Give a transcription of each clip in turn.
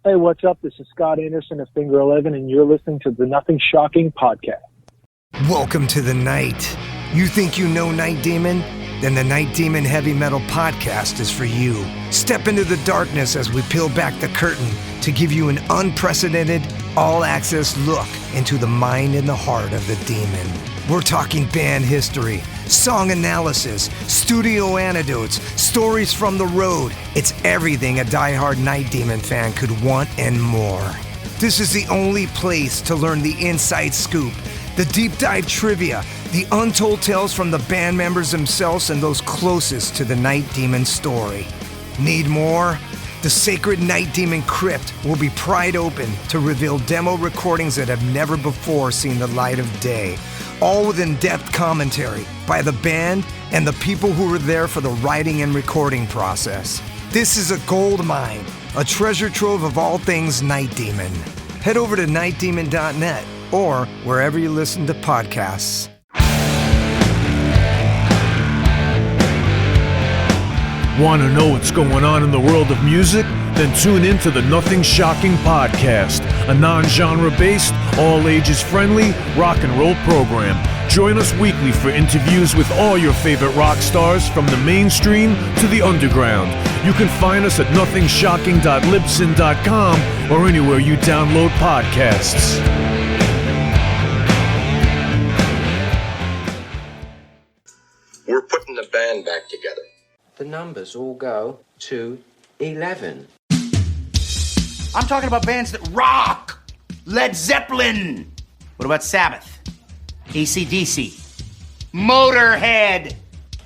Hey, what's up? This is Scott Anderson of Finger 11, and you're listening to the Nothing Shocking podcast. Welcome to the night. You think you know Night Demon? Then the Night Demon Heavy Metal Podcast is for you. Step into the darkness as we peel back the curtain to give you an unprecedented, all-access look into the mind and the heart of the demon. We're talking band history, song analysis, studio anecdotes, stories from the road. It's everything a diehard Night Demon fan could want and more. This is the only place to learn the inside scoop, the deep dive trivia, the untold tales from the band members themselves and those closest to the Night Demon story. Need more? The Sacred Night Demon Crypt will be pried open to reveal demo recordings that have never before seen the light of day, all with in-depth commentary by the band and the people who were there for the writing and recording process. This is a gold mine, a treasure trove of all things Night Demon. Head over to nightdemon.net or wherever you listen to podcasts. Want to know what's going on in the world of music? Then tune in to the Nothing Shocking Podcast, a non-genre based, all-ages friendly rock and roll program. Join us weekly for interviews with all your favorite rock stars from the mainstream to the underground. You can find us at nothingshocking.libsyn.com or anywhere you download podcasts. We're putting the band back together. The numbers all go to 11. I'm talking about bands that rock. Led Zeppelin. What about Sabbath? AC/DC. Motorhead.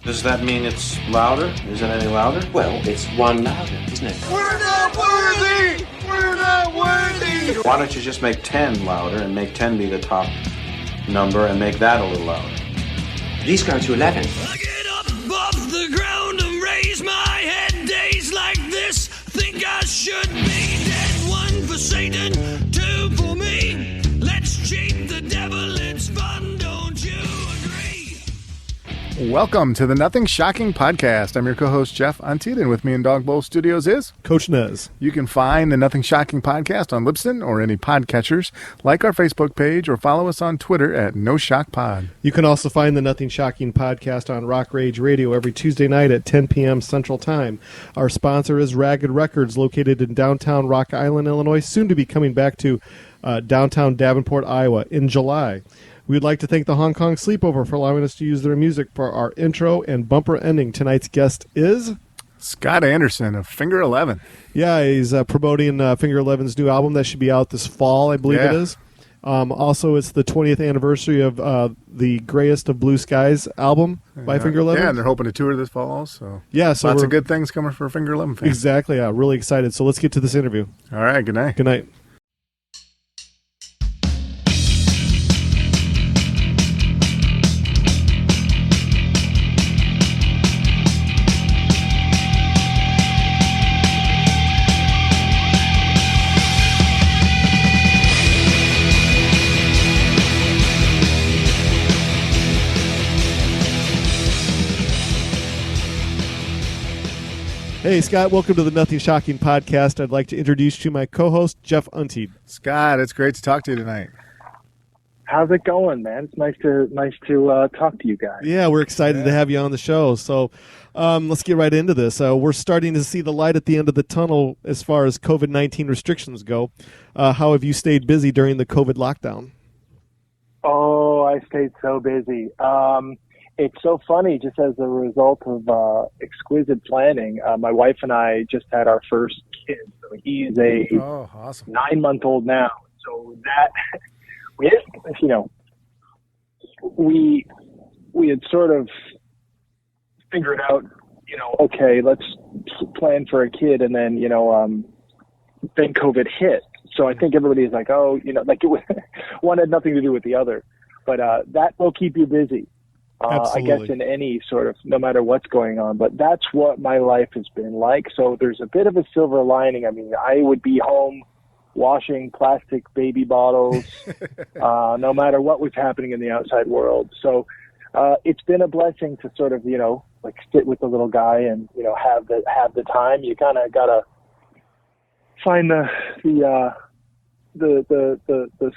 Does that mean it's louder? Is it any louder? Well, it's one louder, isn't it? We're not worthy. We're not worthy. Why don't you just make 10 louder and make 10 be the top number and make that a little louder? These go to 11. I get up off the ground and raise my head. Days like this, think I should be dead. One for Satan, two for me. Let's cheat the devil, it's fun, don't you agree? Welcome to the Nothing Shocking Podcast. I'm your co-host, Jeff Untied, and with me in Dog Bowl Studios is Coach Nez. You can find the Nothing Shocking Podcast on Libsyn or any podcatchers. Like our Facebook page or follow us on Twitter at NoShockPod. You can also find the Nothing Shocking Podcast on Rock Rage Radio every Tuesday night at 10 p.m. Central Time. Our sponsor is Ragged Records, located in downtown Rock Island, Illinois, soon to be coming back to downtown Davenport, Iowa in July. We'd like to thank the Hong Kong Sleepover for allowing us to use their music for our intro and bumper ending. Tonight's guest is Scott Anderson of Finger 11. Yeah, he's promoting Finger 11's new album that should be out this fall, I believe it is. Also, it's the 20th anniversary of the Greyest of Blue Skies album by Finger 11. Yeah, and they're hoping to tour this fall also. Yeah, so lots of good things coming for Finger 11 fans. Exactly, yeah, really excited. So let's get to this interview. All right, good night. Good night. Hey, Scott, welcome to the Nothing Shocking Podcast. I'd like to introduce you my co-host, Jeff Untied. Scott, it's great to talk to you tonight. How's it going, man? It's nice to talk to you guys. Yeah, we're excited to have you on the show. So let's get right into this. We're starting to see the light at the end of the tunnel as far as COVID-19 restrictions go. How have you stayed busy during the COVID lockdown? Oh, I stayed so busy. It's so funny, just as a result of exquisite planning. My wife and I just had our first kid. So he's a awesome 9-month-old now. So that we had sort of figured out, okay, let's plan for a kid, and then then COVID hit. So I think everybody's like, one had nothing to do with the other, but that will keep you busy. I guess in any sort of, no matter what's going on, but that's what my life has been like. So there's a bit of a silver lining. I mean, I would be home washing plastic baby bottles, no matter what was happening in the outside world. So it's been a blessing to sort of, sit with the little guy and, have the time. You kind of got to find the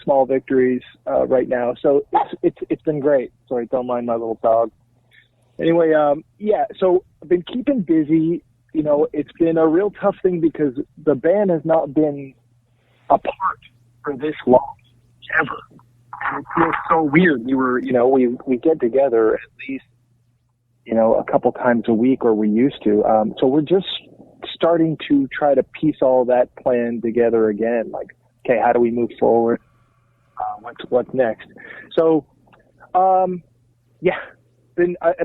small victories right now. So it's been great. Sorry, don't mind my little dog. Anyway, so I've been keeping busy. You know, it's been a real tough thing because the band has not been apart for this long, ever. And it feels so weird. We get together at least, a couple times a week, or we used to. So we're just starting to try to piece all that plan together again. Like, okay, how do we move forward? What's next? So, I've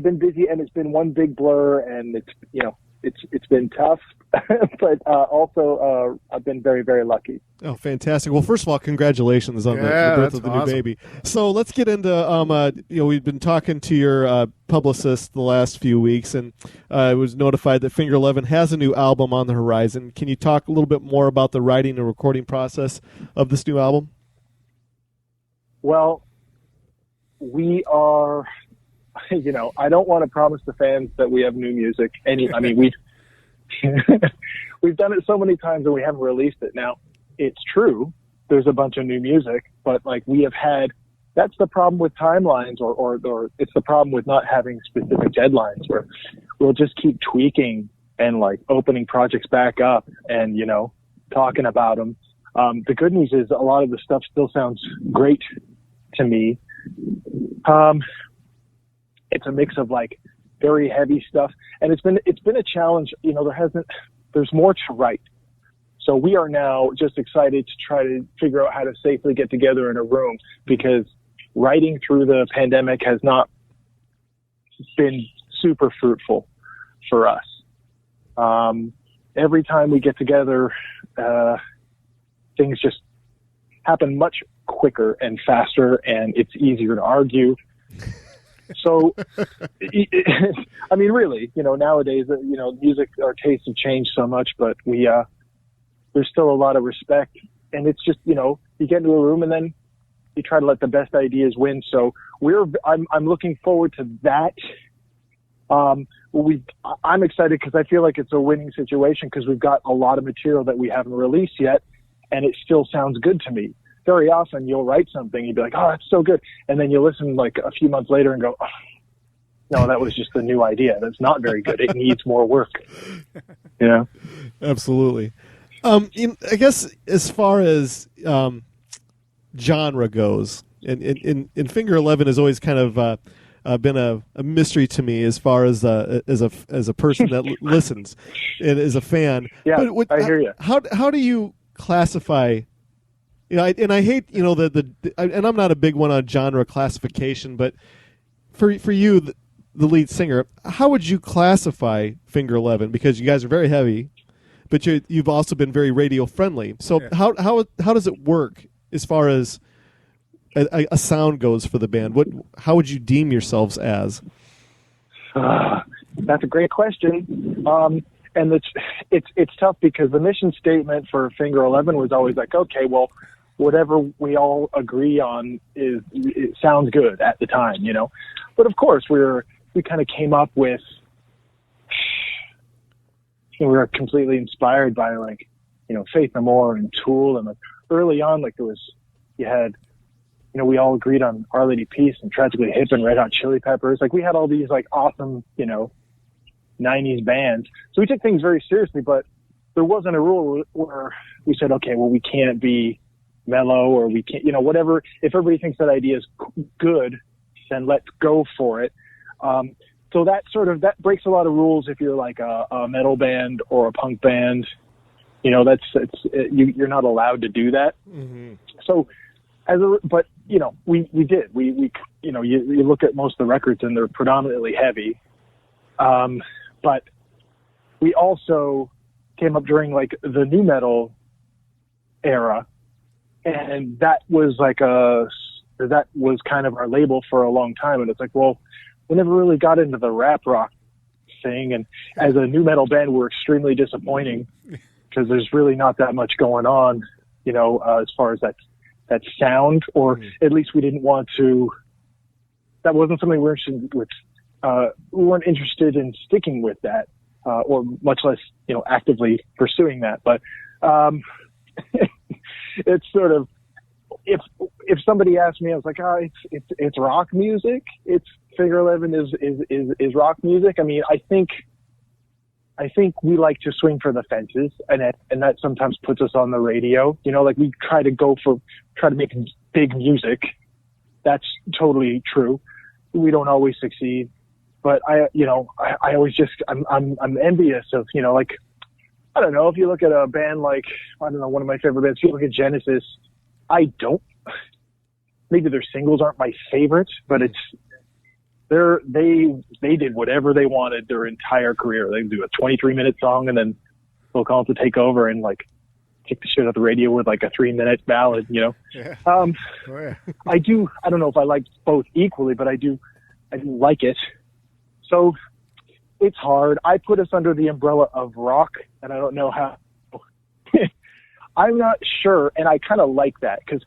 been busy, and it's been one big blur, and it's been tough, but also I've been very, very lucky. Oh, fantastic! Well, first of all, congratulations on the birth of the new baby. So let's get into we've been talking to your publicist the last few weeks, and I was notified that Finger 11 has a new album on the horizon. Can you talk a little bit more about the writing and recording process of this new album? Well, we are. I don't want to promise the fans that we have new music. We've we've done it so many times and we haven't released it. Now, it's true. There's a bunch of new music, but we have had. That's the problem with timelines, or it's the problem with not having specific deadlines, where we'll just keep tweaking and opening projects back up and talking about them. The good news is a lot of the stuff still sounds great to me. It's a mix of very heavy stuff, and it's been a challenge. There's more to write. So we are now just excited to try to figure out how to safely get together in a room, because writing through the pandemic has not been super fruitful for us. Every time we get together, things just happen much quicker and faster, and it's easier to argue. So, really, nowadays, music, our tastes have changed so much, but there's still a lot of respect, and it's just, you get into a room and then you try to let the best ideas win. So I'm looking forward to that. I'm excited because I feel like it's a winning situation, because we've got a lot of material that we haven't released yet, and it still sounds good to me. Very often you'll write something, you'd be like, oh, that's so good. And then you listen a few months later and go, oh, no, that was just a new idea. That's not very good. It needs more work. Absolutely. I guess as far as genre goes, and Finger 11 has always kind of been a mystery to me as far as a person that listens and is a fan. Yeah, but I hear you. How do you classify? And I hate and I'm not a big one on genre classification, but for you, the lead singer, how would you classify Finger 11? Because you guys are very heavy, but you've also been very radio friendly. So how does it work as far as a sound goes for the band? How would you deem yourselves as? That's a great question. And it's tough, because the mission statement for Finger 11 was always okay, well, whatever we all agree on it sounds good at the time, But of course, we kind of came up with. We were completely inspired by Faith No More and Tool, and early on, we all agreed on Our Lady Peace and Tragically Hip and Red Hot Chili Peppers. We had all these awesome 90s bands. So we took things very seriously, but there wasn't a rule where we said, okay, well, we can't be mellow, or we can't, whatever. If everybody thinks that idea is good, then let's go for it. So that breaks a lot of rules. If you're a metal band or a punk band, you're not allowed to do that. Mm-hmm. So we did, you look at most of the records and they're predominantly heavy. But we also came up during the new metal era, and that was that was kind of our label for a long time. And it's well, we never really got into the rap rock thing. And as a new metal band, we're extremely disappointing, because there's really not that much going on, as far as that sound, or at least we didn't want to. That wasn't something we were interested with. We weren't interested in sticking with that, or much less, actively pursuing that. But it's sort of, if somebody asked me, I was like, it's rock music. It's Finger 11 is rock music. I mean, I think we like to swing for the fences, and that sometimes puts us on the radio. You know, like we try to make big music. That's totally true. We don't always succeed, but I always just, I'm envious of, you know, like, I don't know, if you look at a band like, I don't know, one of my favorite bands, if you look at Genesis, maybe their singles aren't my favorite, but they did whatever they wanted their entire career. They do a 23-minute song, and then they'll call it to take over and like kick the shit out the radio with like a 3-minute ballad, you know? Yeah. I don't know if I like both equally, but I do like it. So it's hard. I put us under the umbrella of rock, and I don't know how. I'm not sure, and I kind of like that, because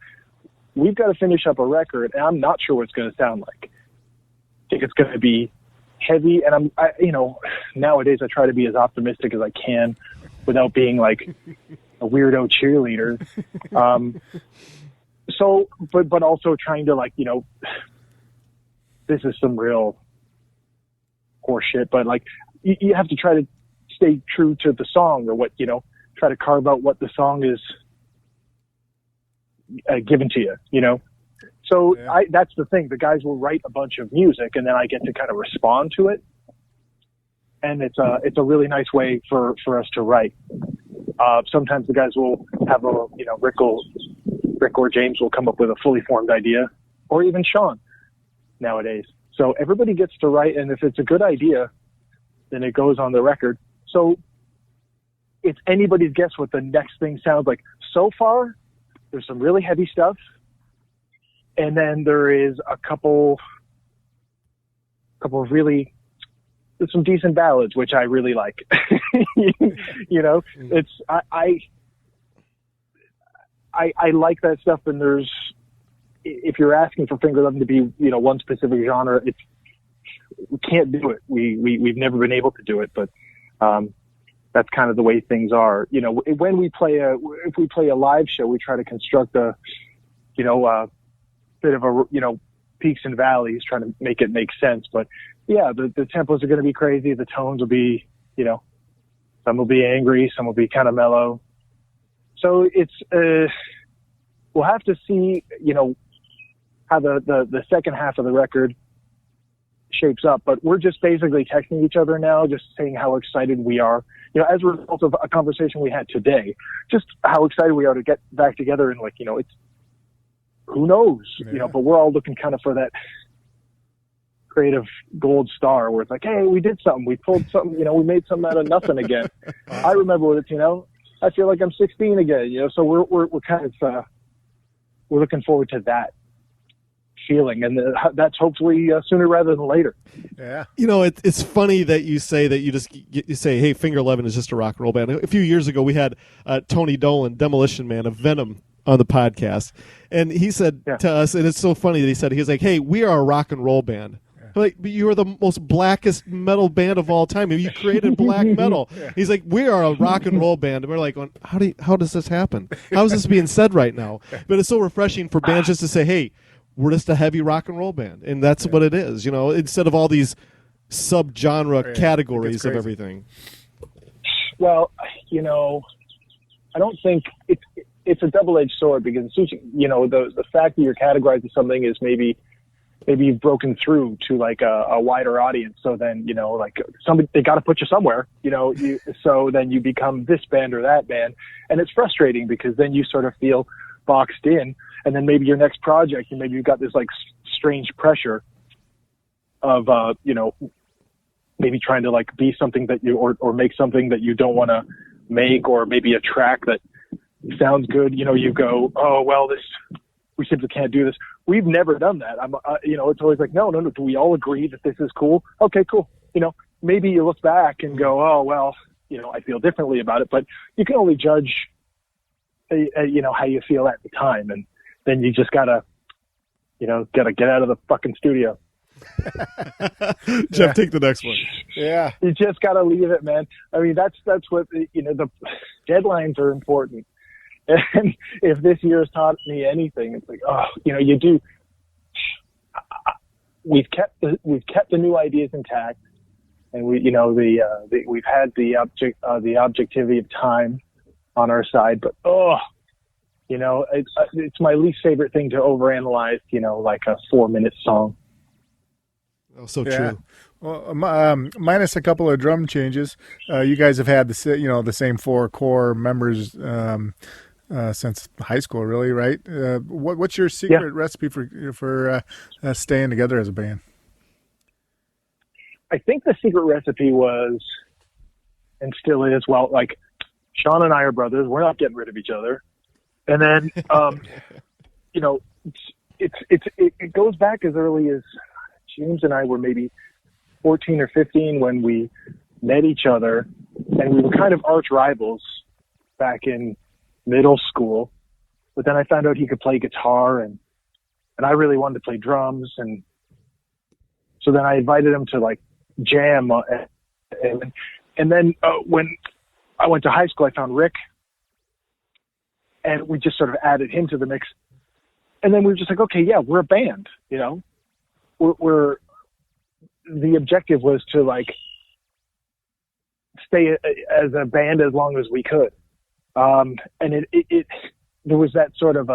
we've got to finish up a record, and I'm not sure what it's going to sound like. I think it's going to be heavy, and nowadays I try to be as optimistic as I can without being like a weirdo cheerleader. But also trying to, like, you know, this is some real horse shit, but like you have to try to stay true to the song, or what, you know, try to carve out what the song is given to you, you know? So yeah. That's the thing. The guys will write a bunch of music, and then I get to kind of respond to it. And it's a really nice way for us to write. Sometimes the guys will have Rick or James will come up with a fully formed idea, or even Sean nowadays. So everybody gets to write, and if it's a good idea, then it goes on the record. So it's anybody's guess what the next thing sounds like. So far, there's some really heavy stuff, and then there is a couple of really, there's some decent ballads, which I really like. You know, it's I like that stuff. And there's, if you're asking for Finger 11 to be, you know, one specific genre, we can't do it. We've never been able to do it, but that's kind of the way things are. You know, when we if we play a live show, we try to construct a bit of a, you know, peaks and valleys, trying to make it make sense. But yeah, the tempos are going to be crazy. The tones will be, you know, some will be angry, some will be kind of mellow. So it's, we'll have to see, you know, how the second half of the record shapes up, but we're just basically texting each other now, just saying how excited we are, you know, as a result of a conversation we had today, just how excited we are to get back together. And, like, you know, it's, who knows, you know, but we're all looking kind of for that creative gold star where it's like, hey, we did something, we pulled something, you know, we made something out of nothing again. I remember what it's, you know, I feel like I'm 16 again, you know, so we're kind of, we're looking forward to that feeling, and that's hopefully sooner rather than later. Yeah, you know, it's funny that you say that you say, hey, Finger 11 is just a rock and roll band. A few years ago, we had Tony Dolan, Demolition Man of Venom, on the podcast, and he said to us, and it's so funny that he was like, hey, we are a rock and roll band. Like, but you are the most blackest metal band of all time. You created black metal. He's like, we are a rock and roll band. And we're like, how does this happen? How is this being said right now? But it's so refreshing for bands just to say, hey, we're just a heavy rock and roll band. And that's what it is, you know, instead of all these sub-genre categories of everything. Well, you know, I don't think it's a double-edged sword, because, you know, the fact that you're categorizing something is maybe you've broken through to like a wider audience. So then, you know, like they got to put you somewhere, you know, so then you become this band or that band. And it's frustrating, because then you sort of feel boxed in, and then maybe your next project, and maybe you've got this like strange pressure of, you know, maybe trying to like be something that you, or make something that you don't want to make, or maybe a track that sounds good. You know, you go, oh, well, we simply can't do this. We've never done that. You know, it's always like, no. Do we all agree that this is cool? Okay, cool. You know, maybe you look back and go, oh, well, you know, I feel differently about it, but you can only judge, you know, how you feel at the time. And then you just gotta get out of the fucking studio. Jeff, take the next one. Yeah. You just gotta leave it, man. I mean, that's what, you know, the deadlines are important. And if this year has taught me anything, it's like, oh, you do. We've kept the new ideas intact, and we've had the objectivity of time on our side. But it's my least favorite thing to overanalyze. Like a 4-minute song. Oh, so true. Well, minus a couple of drum changes, you guys have had the same 4 core members since high school, really, right? What's your secret recipe for staying together as a band? I think the secret recipe was, and still is, well, like Sean and I are brothers. We're not getting rid of each other. And then, it goes back as early as James and I were maybe 14 or 15 when we met each other, and we were kind of arch rivals back in middle school. But then I found out he could play guitar, and I really wanted to play drums, and so then I invited him to like jam. And then when I went to high school, I found Rick, and we just sort of added him to the mix. And then we were just like, okay, yeah, we're a band, We're the objective was to like stay as a band as long as we could. And it there was that sort of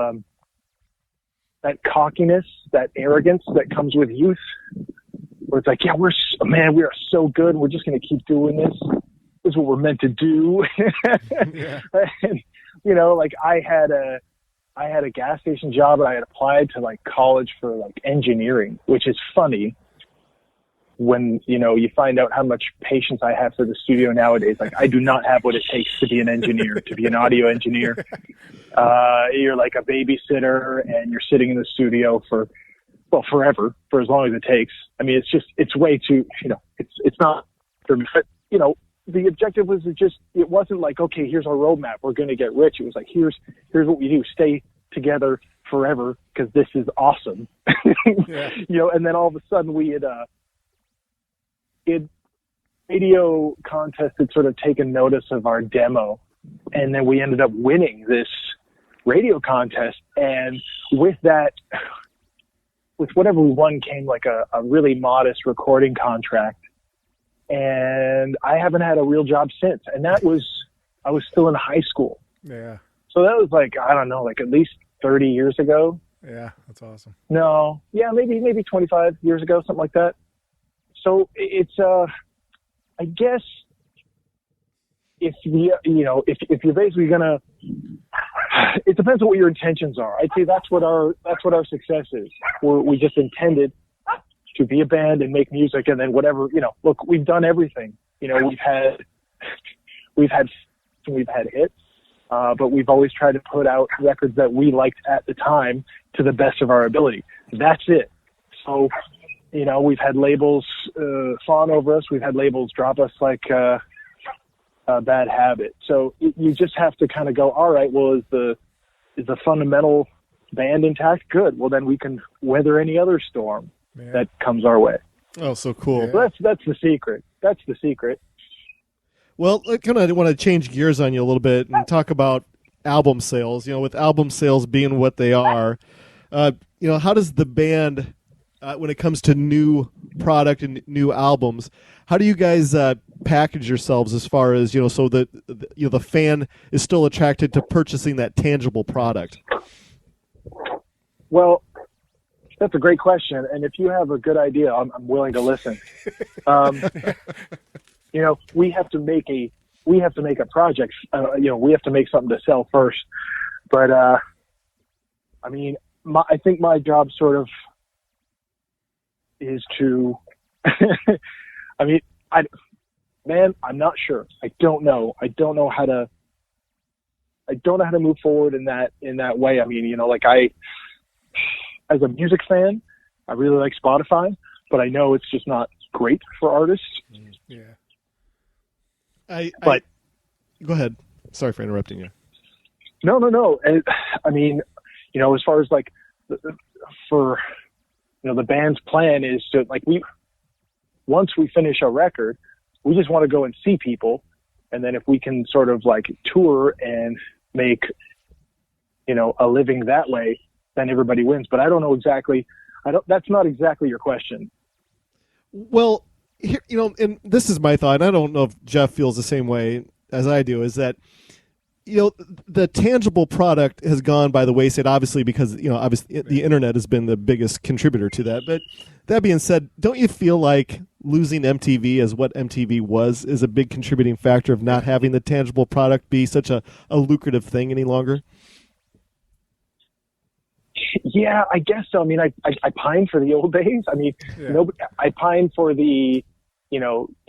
that cockiness, that arrogance that comes with youth, where it's like, yeah, we are so good. We're just going to keep doing this. This is what we're meant to do. Yeah. And, like I had a gas station job, and I had applied to like college for like engineering, which is funny when, you find out how much patience I have for the studio nowadays. Like, I do not have what it takes to be an engineer, to be an audio engineer. You're like a babysitter, and you're sitting in the studio for, forever, for as long as it takes. I mean, it's way too, it's not for me. But, the objective was it wasn't like, okay, here's our roadmap, we're going to get rich. It was like, here's what we do, stay together forever, because this is awesome. Yeah. And then all of a sudden we had, radio contest had sort of taken notice of our demo, and then we ended up winning this radio contest. And with that, with whatever we won came like a really modest recording contract. And I haven't had a real job since. And I was still in high school. Yeah. So that was like, I don't know, like at least 30 years ago. Yeah, that's awesome. No. Yeah, maybe 25 years ago, something like that. So it's, I guess if you're basically gonna, it depends on what your intentions are. I'd say that's what our success is. We just intended to be a band and make music, and then whatever, look, we've done everything. We've had hits, but we've always tried to put out records that we liked at the time to the best of our ability. That's it. So, we've had labels fawn over us. We've had labels drop us like a bad habit. So you just have to kind of go, all right, well, is the fundamental band intact? Good. Well, then we can weather any other storm that comes our way. Oh, so cool. So that's the secret. That's the secret. Well, I kind of want to change gears on you a little bit and talk about album sales. With album sales being what they are, how does the band, when it comes to new product and new albums, how do you guys package yourselves as far as, so that the fan is still attracted to purchasing that tangible product? Well, that's a great question, and if you have a good idea, I'm willing to listen. We have to make a project. We have to make something to sell first. But I think my job sort of is to. I'm not sure. I don't know how to. I don't know how to move forward in that way. As a music fan, I really like Spotify, but I know it's just not great for artists. Yeah. But go ahead. Sorry for interrupting you. No. And, as far as like the band's plan is to once we finish a record, we just want to go and see people. And then if we can sort of like tour and make a living that way, then everybody wins. But I don't know exactly. That's not exactly your question. Well, here, and this is my thought. I don't know if Jeff feels the same way as I do, is that, the tangible product has gone by the wayside, obviously, because, obviously the internet has been the biggest contributor to that. But that being said, don't you feel like losing MTV as what MTV was is a big contributing factor of not having the tangible product be such a lucrative thing any longer? Yeah, I guess so. I mean, I pine for the old days. I mean, I pine for the,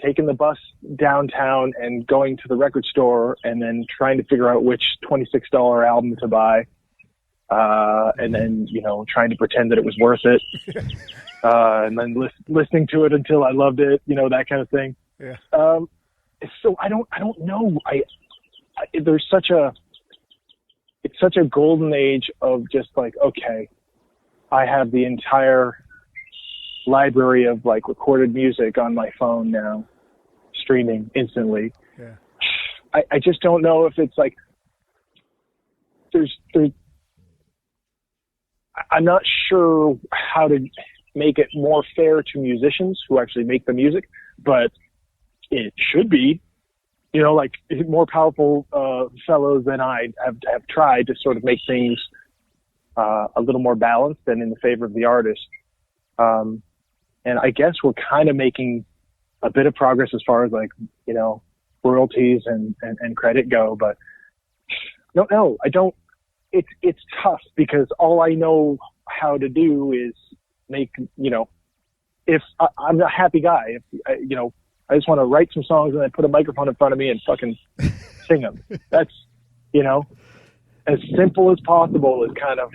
taking the bus downtown and going to the record store and then trying to figure out which $26 album to buy. And then, trying to pretend that it was worth it. And then listening to it until I loved it, that kind of thing. Yeah. So I don't know. There's it's such a golden age of just like, okay, I have the entire library of like recorded music on my phone now, streaming instantly. Yeah. I just don't know if it's like there's I'm not sure how to make it more fair to musicians who actually make the music, but it should be. Like more powerful fellows than I have tried to sort of make things a little more balanced and in the favor of the artist. And I guess we're kind of making a bit of progress as far as like, royalties and credit go, but no, I don't. It's tough because all I know how to do is make, if I'm a happy guy, if I just want to write some songs and then put a microphone in front of me and fucking sing them. That's, as simple as possible is kind of,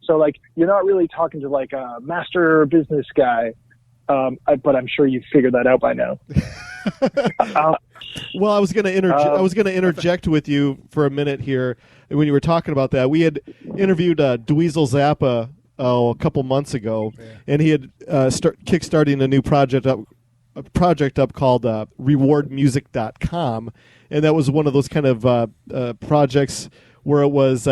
so like, you're not really talking to like a master business guy. But I'm sure you've figured that out by now. Well, I was going to interject with you for a minute here when you were talking about that. We had interviewed Dweezil Zappa a couple months ago, and he had kickstarting a new project up called rewardmusic.com, and that was one of those kind of projects where it was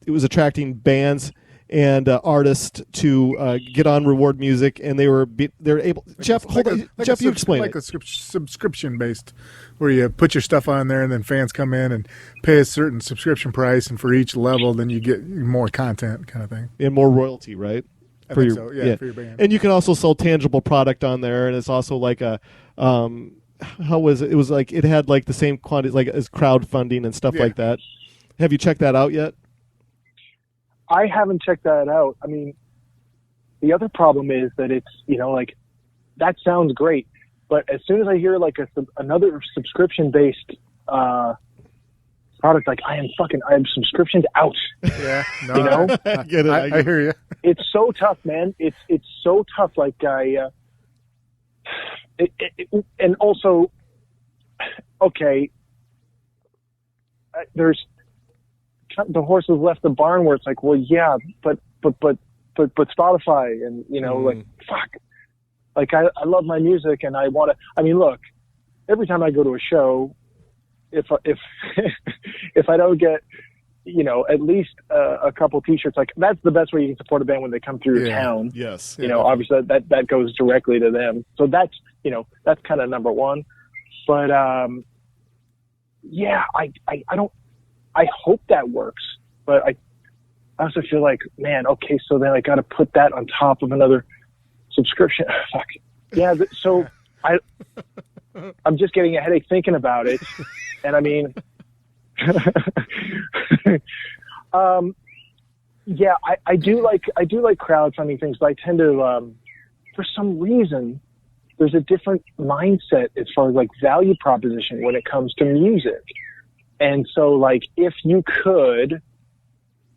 attracting bands and artists to get on Reward Music, and they're able. Jeff, Jeff, you explain like it. a subscription based, where you put your stuff on there, and then fans come in and pay a certain subscription price, and for each level, then you get more content, kind of thing, and more royalty, right? For your band. And you can also sell tangible product on there, and it's also like a how was it? It was like it had like the same quantity like as crowdfunding and stuff like that. Have you checked that out yet? I haven't checked that out. I mean, the other problem is that it's, like, that sounds great, but as soon as I hear like another subscription-based product, like I am subscriptioned out. Yeah, no, I get it. I hear you. It's so tough, man. It's so tough. Like and also, okay, there's. The horses left the barn where it's like, well, yeah, but Spotify and, like, fuck. Like, I love my music and I want to, I mean, look, every time I go to a show, if I don't get, at least a couple t-shirts, like that's the best way you can support a band when they come through your town. Yes. Obviously that goes directly to them. So that's, that's kind of number one. But, yeah, I hope that works, but I also feel like, man, okay, so then I got to put that on top of another subscription. Fuck. Yeah. So I'm just getting a headache thinking about it. And I mean, yeah, I do like crowdfunding things, but I tend to, for some reason, there's a different mindset as far as like value proposition when it comes to music. And so, like, if you could,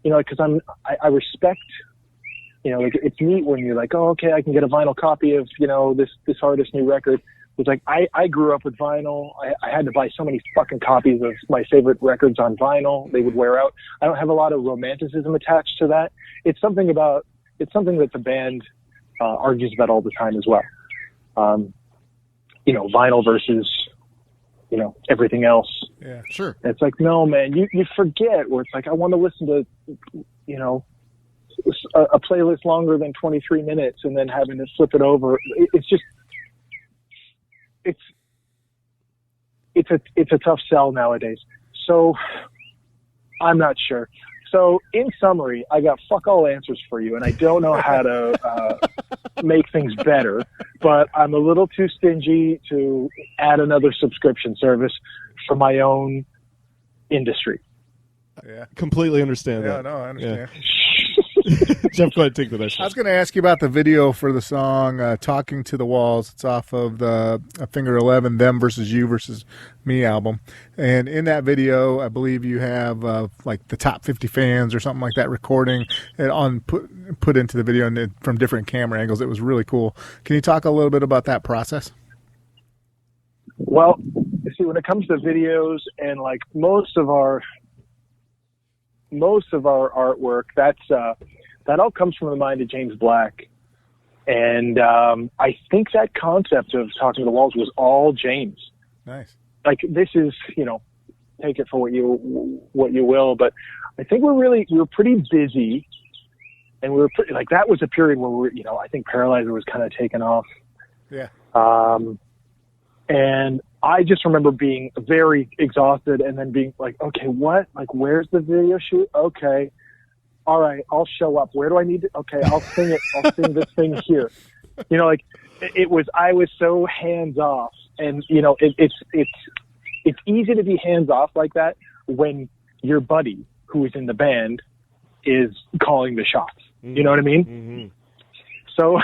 because I respect, like, it's neat when you're like, oh, okay, I can get a vinyl copy of, this artist's new record. It's like, I grew up with vinyl. I had to buy so many fucking copies of my favorite records on vinyl. They would wear out. I don't have a lot of romanticism attached to that. It's something that the band argues about all the time as well. Vinyl versus everything else. Yeah, sure. And it's like, no, man, you forget where it's like, I want to listen to, a playlist longer than 23 minutes and then having to flip it over. It's a tough sell nowadays. So I'm not sure. So in summary, I got fuck all answers for you, and I don't know how to make things better, but I'm a little too stingy to add another subscription service for my own industry. Yeah, completely understand that. No, I understand. Yeah. Jeff, go ahead and take the next one. I was going to ask you about the video for the song Talking to the Walls. It's off of the Finger 11, Them Versus You Versus Me album. And in that video, I believe you have like the top 50 fans or something like that recording it put into the video and from different camera angles. It was really cool. Can you talk a little bit about that process? Well, you see, when it comes to videos and like most of our artwork, that all comes from the mind of James Black. And I think that concept of Talking to the Walls was all James. Nice. Like, this is, take it for what you will, but I think we were pretty busy, and we were pretty, like, that was a period where I think Paralyzer was kind of taken off. Yeah. And I just remember being very exhausted and then being like, okay, what? Like, where's the video shoot? Okay. All right, I'll show up. Where do I need to? Okay, I'll sing it. I'll sing this thing here. Like I was so hands off, and it's easy to be hands off like that when your buddy who is in the band is calling the shots. Mm-hmm. You know what I mean? Mm-hmm.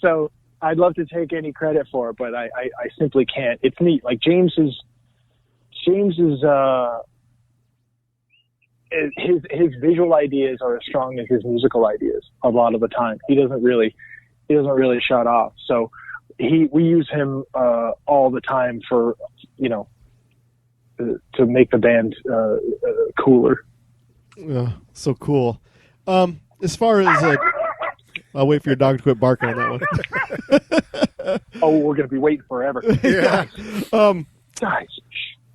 So I'd love to take any credit for it, but I simply can't. It's neat. Like James is his visual ideas are as strong as his musical ideas a lot of the time. He doesn't really shut off. So we use him all the time for to make the band cooler. Yeah, so cool. As far as I'll wait for your dog to quit barking on that one. Oh, we're gonna be waiting forever. Yeah. Guys.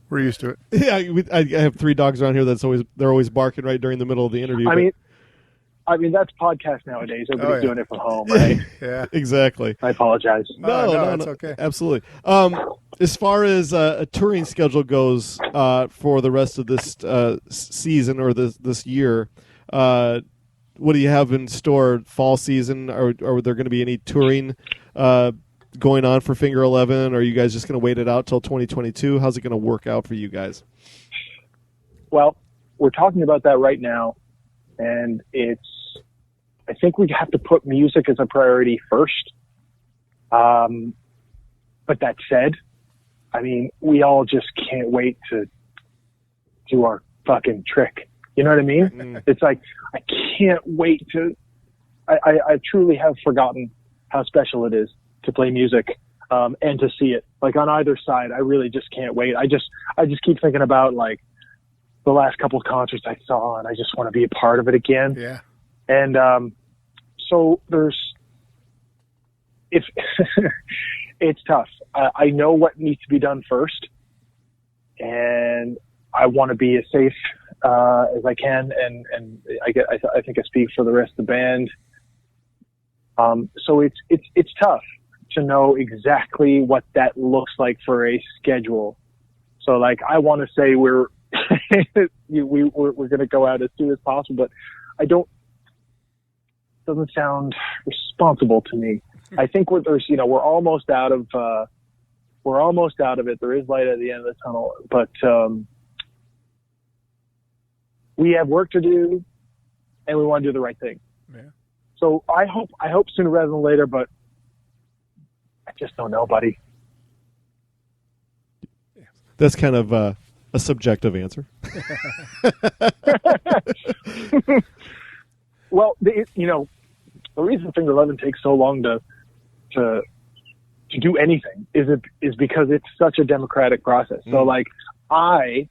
We're used to it. Yeah, I have 3 dogs around here they're always barking right during the middle of the interview. I mean that's podcast nowadays. Everybody's doing it from home, right? Yeah, exactly. I apologize. No, it's okay. Absolutely. As far as a touring schedule goes for the rest of this season or this year, what do you have in store? Fall season? Are there going to be any touring going on for Finger 11? Or are you guys just going to wait it out till 2022? How's it going to work out for you guys? Well, we're talking about that right now, and I think we have to put music as a priority first. But that said, I mean, we all just can't wait to do our fucking trick. You know what I mean? Mm. It's like, I can't wait to, I truly have forgotten how special it is to play music, and to see it like on either side. I really just can't wait. I just keep thinking about like the last couple of concerts I saw, and I just want to be a part of it again. Yeah. And, so it's tough. I know what needs to be done first, and I want to be as safe, as I can. And I think I speak for the rest of the band. So it's tough to know exactly what that looks like for a schedule. So like, I want to say we're going to go out as soon as possible, but doesn't sound responsible to me. I think we're almost out of it. There is light at the end of the tunnel, but we have work to do, and we want to do the right thing. Yeah. So I hope sooner rather than later, but I just don't know, buddy. That's kind of a subjective answer. Well, the reason Finger 11 takes so long to do anything is because it's such a democratic process. So like, I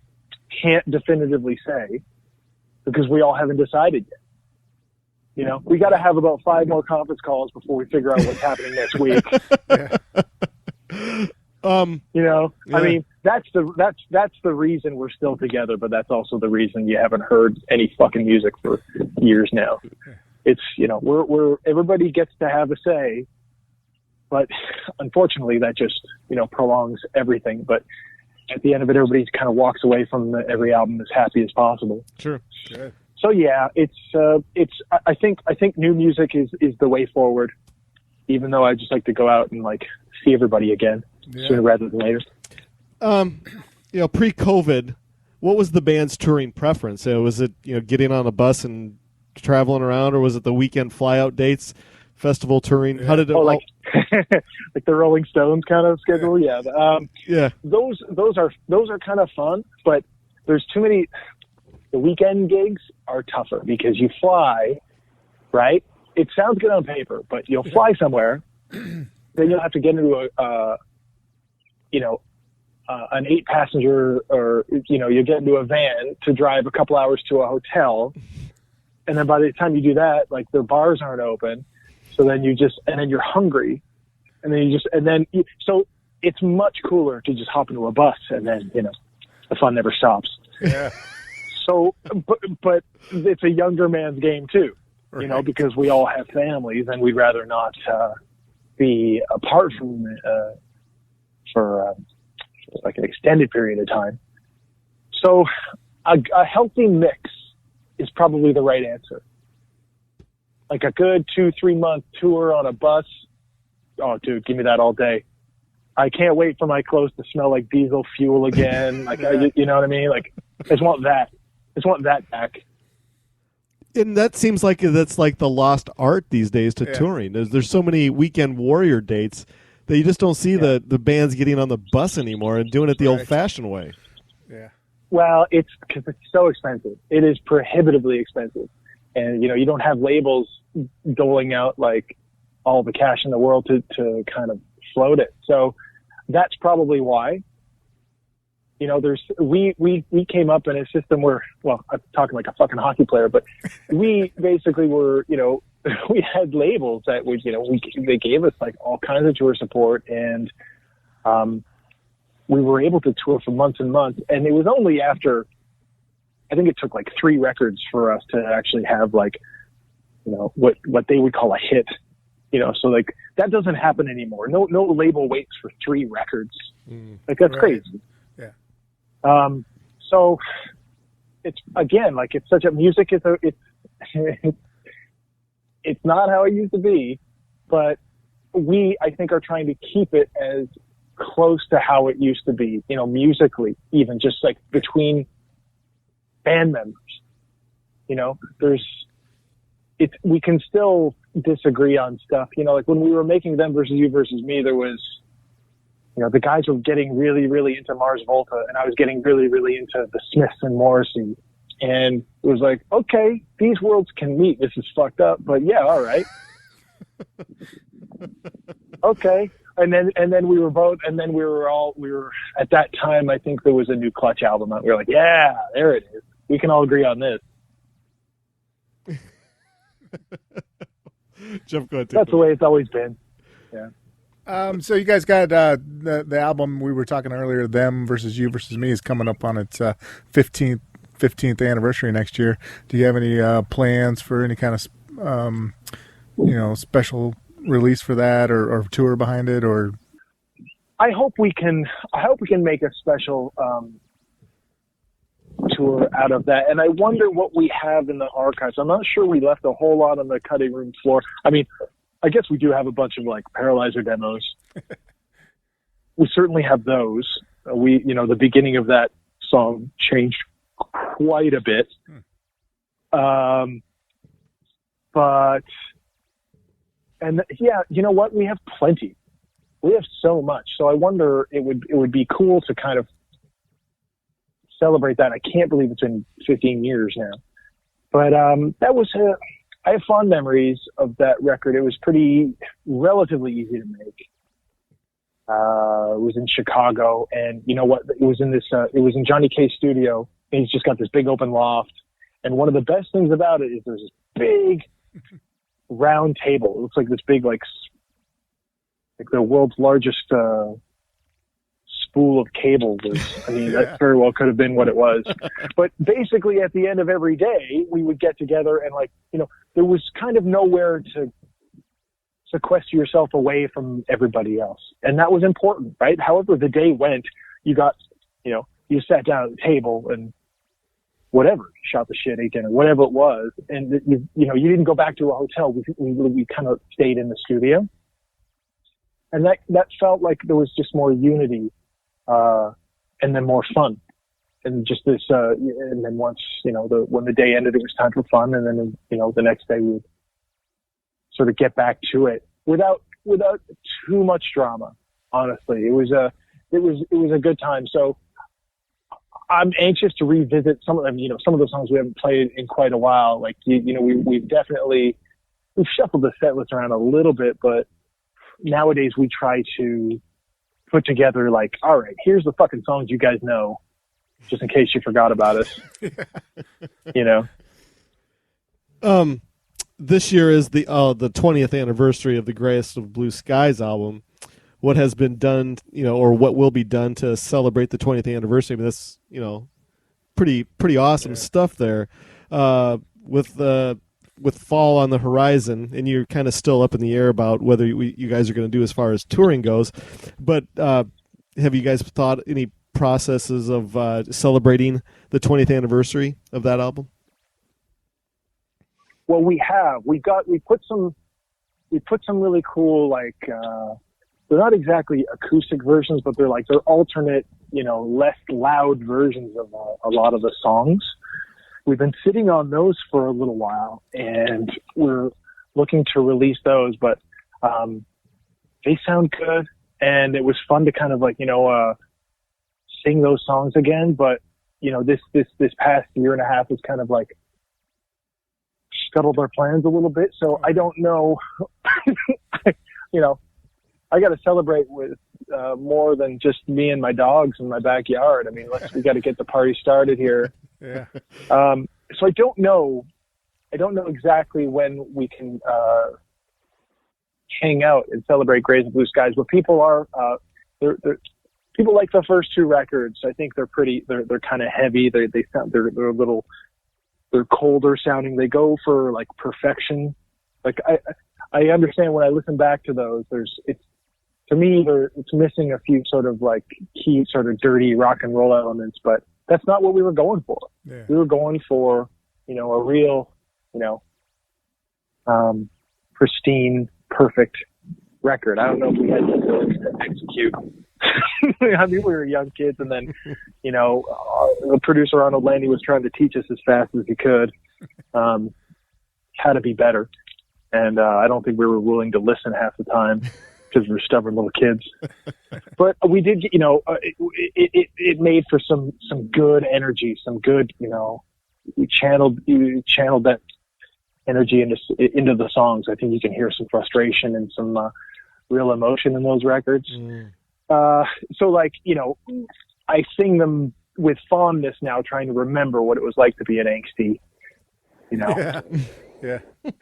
can't definitively say because we all haven't decided yet. We got to have about 5 more conference calls before we figure out what's happening next week. Yeah. I mean, that's the reason we're still together, but that's also the reason you haven't heard any fucking music for years now. It's, we're everybody gets to have a say, but unfortunately that just, prolongs everything. But at the end of it, everybody kind of walks away from every album as happy as possible. Sure. So yeah, I think new music is the way forward, even though I just like to go out and like see everybody again sooner rather than later. Pre-COVID, what was the band's touring preference? Was it, getting on a bus and traveling around, or was it the weekend flyout dates, festival touring? How did it? Like like the Rolling Stones kind of schedule? Yeah. Yeah. Those are kind of fun, but there's too many. The weekend gigs are tougher because you fly, right? It sounds good on paper, but you'll fly somewhere, then you'll have to get into an 8-passenger, or you get into a van to drive a couple hours to a hotel, and then by the time you do that, like the bars aren't open, so then you're hungry, so it's much cooler to just hop into a bus, and then the fun never stops. Yeah. So, but it's a younger man's game too, because we all have families, and we'd rather not be apart from for like an extended period of time. So, a healthy mix is probably the right answer. Like a good 2-3 month tour on a bus. Oh, dude, give me that all day. I can't wait for my clothes to smell like diesel fuel again. Like, you know what I mean? Like, I just want that. I just want that back. And that seems like that's like the lost art these days to touring. There's so many weekend warrior dates that you just don't see the bands getting on the bus anymore and doing it the old-fashioned way. Yeah. Well, it's because it's so expensive. It is prohibitively expensive. And, you don't have labels doling out like all the cash in the world to kind of float it. So that's probably why. We came up in a system where, well, I'm talking like a fucking hockey player, but we basically were, we had labels that would, they gave us like all kinds of tour support, and we were able to tour for months and months. And it was only after, I think it took like 3 records for us to actually have like, what they would call a hit, so like that doesn't happen anymore. No label waits for 3 records. Like that's crazy. Yeah. So it's, again, like it's such a music is it's not how it used to be, but we, I think, are trying to keep it as close to how it used to be, musically, even just like between band members, we can still disagree on stuff, like when we were making Them Versus You Versus Me, there was, the guys were getting really, really into Mars Volta, and I was getting really, really into the Smiths and Morrissey. And it was like, okay, these worlds can meet. This is fucked up, but yeah, all right. Okay. And then we were at that time, I think there was a new Clutch album out. We were like, yeah, there it is. We can all agree on this. Jeff, go ahead. That's the way it's always been. Yeah. So you guys got the album we were talking earlier, Them Versus You Versus Me, is coming up on its 15th anniversary next year. Do you have any plans for any kind of special release for that, or tour behind it? Or I hope we can make a special tour out of that. And I wonder what we have in the archives. I'm not sure we left a whole lot on the cutting room floor. I mean, I guess we do have a bunch of like Paralyzer demos. We certainly have those. The beginning of that song changed quite a bit. You know what? We have plenty. We have so much. So I wonder, it would be cool to kind of celebrate that. I can't believe it's been 15 years now. But I have fond memories of that record. It was relatively easy to make. It was in Chicago, and you know what? It was in Johnny K's studio, and he's just got this big open loft. And one of the best things about it is there's this big round table. It looks like this big, like the world's largest spool of cable was, I mean, that very well could have been what it was. But basically at the end of every day, we would get together and like, you know, there was kind of nowhere to sequester yourself away from everybody else. And that was important, right? However the day went, you got, you know, you sat down at the table and whatever, shot the shit, ate dinner, whatever it was. And you know, you didn't go back to a hotel. We kind of stayed in the studio. And that felt like there was just more unity, and then more fun. And just this, and then once, you know, when the day ended, it was time for fun. And then, you know, the next day we'd sort of get back to it without too much drama. Honestly, it was a good time. So I'm anxious to revisit some of them. You know, some of the songs we haven't played in quite a while. Like, you know, we've shuffled the set list around a little bit, but nowadays we try to put together like, all right, here's the fucking songs you guys know, just in case you forgot about us. You know. This year is the 20th anniversary of the Greyest of Blue Skies album. What has been done, you know, or what will be done to celebrate the 20th anniversary? I mean, that's, you know, pretty awesome stuff there. With fall on the horizon, and you're kind of still up in the air about whether you guys are going to do as far as touring goes. But have you guys thought any processes of celebrating the 20th anniversary of that album? Well, we have. We put some really cool, like, they're not exactly acoustic versions, but they're alternate, you know, less loud versions of a lot of the songs. We've been sitting on those for a little while, and we're looking to release those, but they sound good, and it was fun to kind of like, you know, sing those songs again. But, you know, this past year and a half has kind of like scuttled our plans a little bit. So I don't know, you know, I got to celebrate with more than just me and my dogs in my backyard. I mean, we got to get the party started here. Yeah. So I don't know exactly when we can hang out and celebrate Greyest of Blue Skies, but people are people like the first two records. I think they're kind of heavy. They're a little, they're colder sounding. They go for like perfection. Like I understand when I listen back to those, to me, it's missing a few sort of like key sort of dirty rock and roll elements, but that's not what we were going for. Yeah. We were going for, you know, a real, you know, pristine, perfect record. I don't know if we had the ability to execute. I mean, we were young kids, and then, you know, the producer Arnold Landy was trying to teach us as fast as he could how to be better. And I don't think we were willing to listen half the time, because we're stubborn little kids. But we did, you know, it made for some good energy, some good, you know, you channeled that energy into the songs. I think you can hear some frustration and some real emotion in those records. So like, you know, I sing them with fondness now, trying to remember what it was like to be an angsty, you know,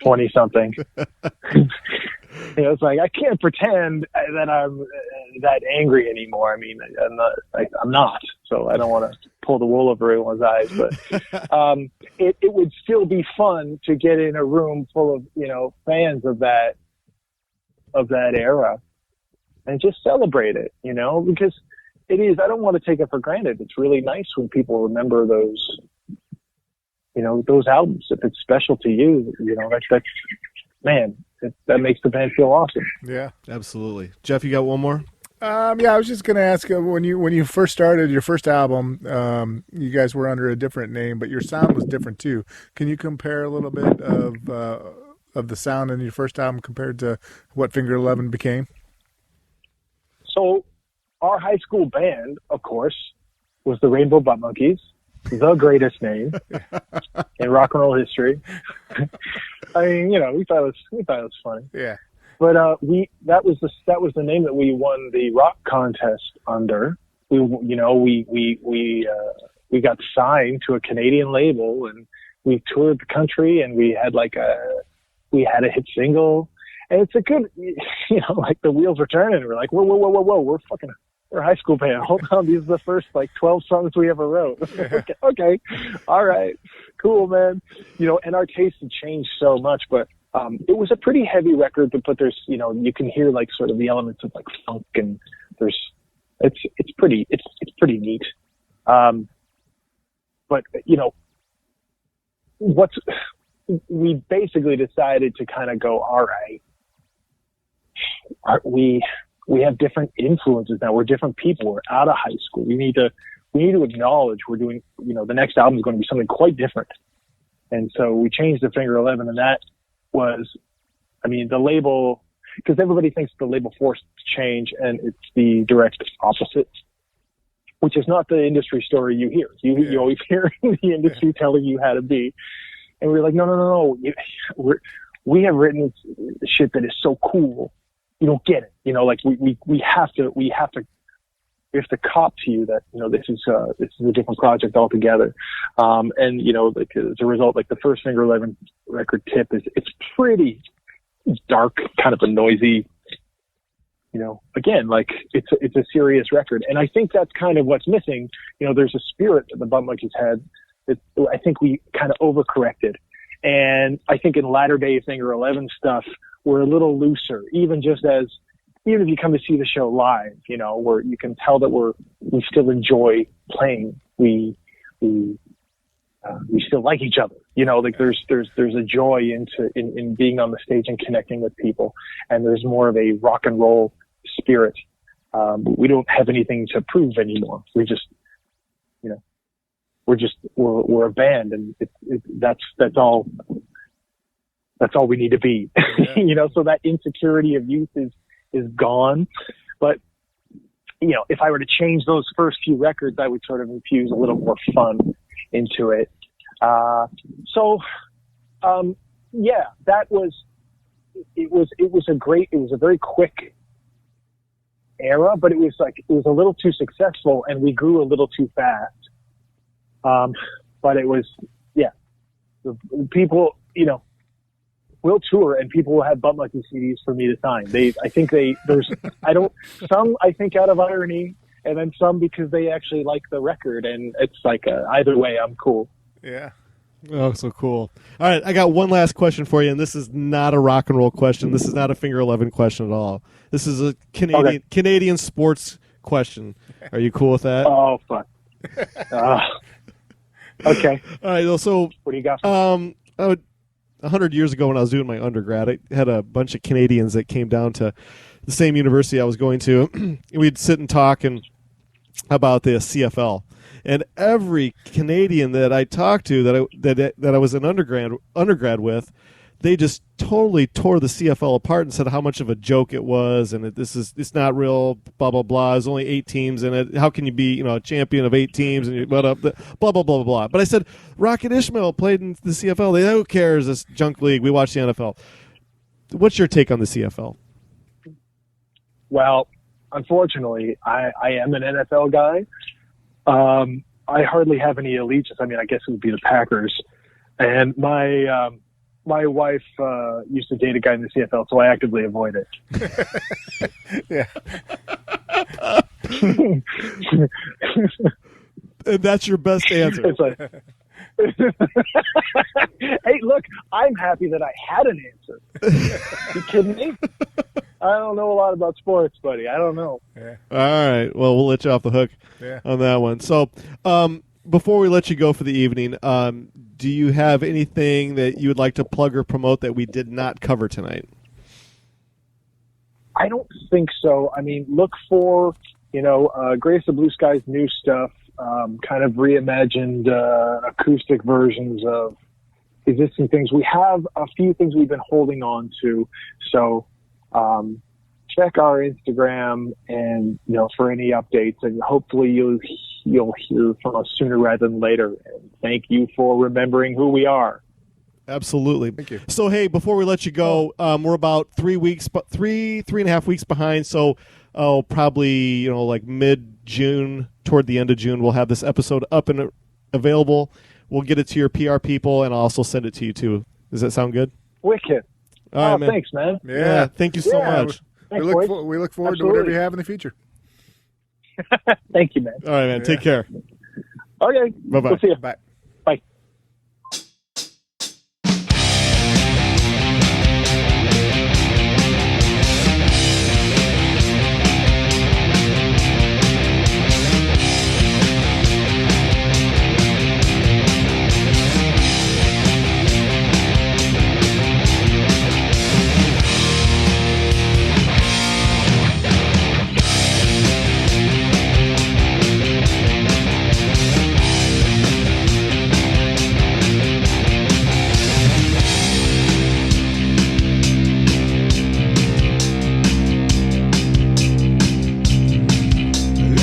20 something. You know, it's like, I can't pretend that I'm that angry anymore. I mean, I'm not, so I don't want to pull the wool over everyone's eyes, but it would still be fun to get in a room full of, you know, fans of that era and just celebrate it, you know, because it is, I don't want to take it for granted. It's really nice when people remember those, you know, those albums. If it's special to you, you know, that's man, that makes the band feel awesome. Yeah, absolutely. Jeff, you got one more? Yeah, I was just going to ask, when you first started your first album, you guys were under a different name, but your sound was different too. Can you compare a little bit of the sound in your first album compared to what Finger 11 became? So our high school band, of course, was the Rainbow Butt Monkeys, the greatest name in rock and roll history. I mean, you know, we thought it was funny. Yeah. But that was the name that we won the rock contest under. We got signed to a Canadian label, and we toured the country, and we had a hit single, and it's a good, you know, like the wheels were turning. We're like, whoa, we're we're a high school band. Hold on, these are the first 12 songs we ever wrote. Okay, all right, cool, man. And our tastes have changed so much, but it was a pretty heavy record. But there's, you can hear sort of the elements of funk, and it's pretty neat. But we basically decided to kind of go, all right, we have different influences now. We're different people. We're out of high school. We need to acknowledge we're doing, the next album is going to be something quite different. And so we changed the Finger 11, and that was, the label, because everybody thinks the label forced change, and it's the direct opposite, which is not the industry story you hear. You always hear the industry telling you how to be. And we were like, no. We have written shit that is so cool. You don't get it. We have to cop to you that, this is a different project altogether. And, as a result, the first Finger 11 record, Tip, it's pretty dark, kind of a noisy, again, it's a serious record. And I think that's kind of what's missing. There's a spirit that the Bump Monkeys had. I think we kind of overcorrected. And I think in latter day Finger 11 stuff, we're a little looser, even if you come to see the show live, where you can tell that we still enjoy playing. We still like each other, there's a joy in being on the stage and connecting with people. And there's more of a rock and roll spirit. We don't have anything to prove anymore. We just, we're a band, and that's all we need to be. Yeah. So that insecurity of youth is gone. But, if I were to change those first few records, I would sort of infuse a little more fun into it. That was a very quick era, but it was a little too successful, and we grew a little too fast. But it was, the people, we'll tour, and people will have Bump Monkey CDs for me to sign. Some I think out of irony, and then some because they actually like the record, and it's either way, I'm cool. Yeah. Oh, so cool. All right, I got one last question for you, and this is not a rock and roll question. This is not a Finger 11 question at all. This is a Canadian sports question. Are you cool with that? Oh, fuck. Okay. All right, so what do you got? 100 years ago when I was doing my undergrad, I had a bunch of Canadians that came down to the same university I was going to. We'd sit and talk about the CFL. And every Canadian that I talked to that I was an undergrad with, they just totally tore the CFL apart and said how much of a joke it was, and it's not real, blah blah blah. There's only 8 teams in it. How can you be a champion of 8 teams and blah blah blah blah blah? But I said Rocket Ishmael played in the CFL. Who cares? This junk league. We watch the NFL. What's your take on the CFL? Well, unfortunately, I am an NFL guy. I hardly have any allegiance. I guess it would be the Packers. And my wife used to date a guy in the CFL, so I actively avoid it. Yeah. And that's your best answer. Hey, look, I'm happy that I had an answer. You kidding me? I don't know a lot about sports, buddy. I don't know. Yeah. All right. Well, we'll let you off the hook on that one. So, before we let you go for the evening, do you have anything that you would like to plug or promote that we did not cover tonight? I don't think so. Look for, Greyest of Blue Skies new stuff, kind of reimagined acoustic versions of existing things. We have a few things we've been holding on to, so check our Instagram and for any updates, and hopefully you'll hear from us sooner rather than later. And thank you for remembering who we are. Absolutely. Thank you. So hey, before we let you go, we're about 3 weeks, but three and a half weeks behind. So probably mid-June, toward the end of June, we'll have this episode up and available. We'll get it to your PR people, and I'll also send it to you too. Does that sound good? Wicked. All right, man. Thanks, man. Yeah, thank you so much. Thanks, we look forward Absolutely. to whatever you have in the future. Thank you, man. All right, man. Take care. Okay. Bye-bye. We'll see you. Bye. Bye.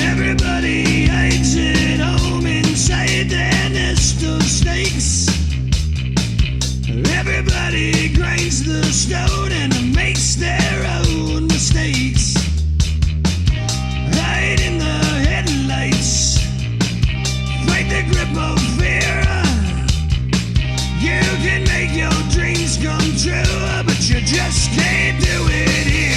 Everybody hides at home inside their nest of snakes. Everybody grinds the stone and makes their own mistakes. Hide in the headlights, fight the grip of fear. You can make your dreams come true, but you just can't do it here.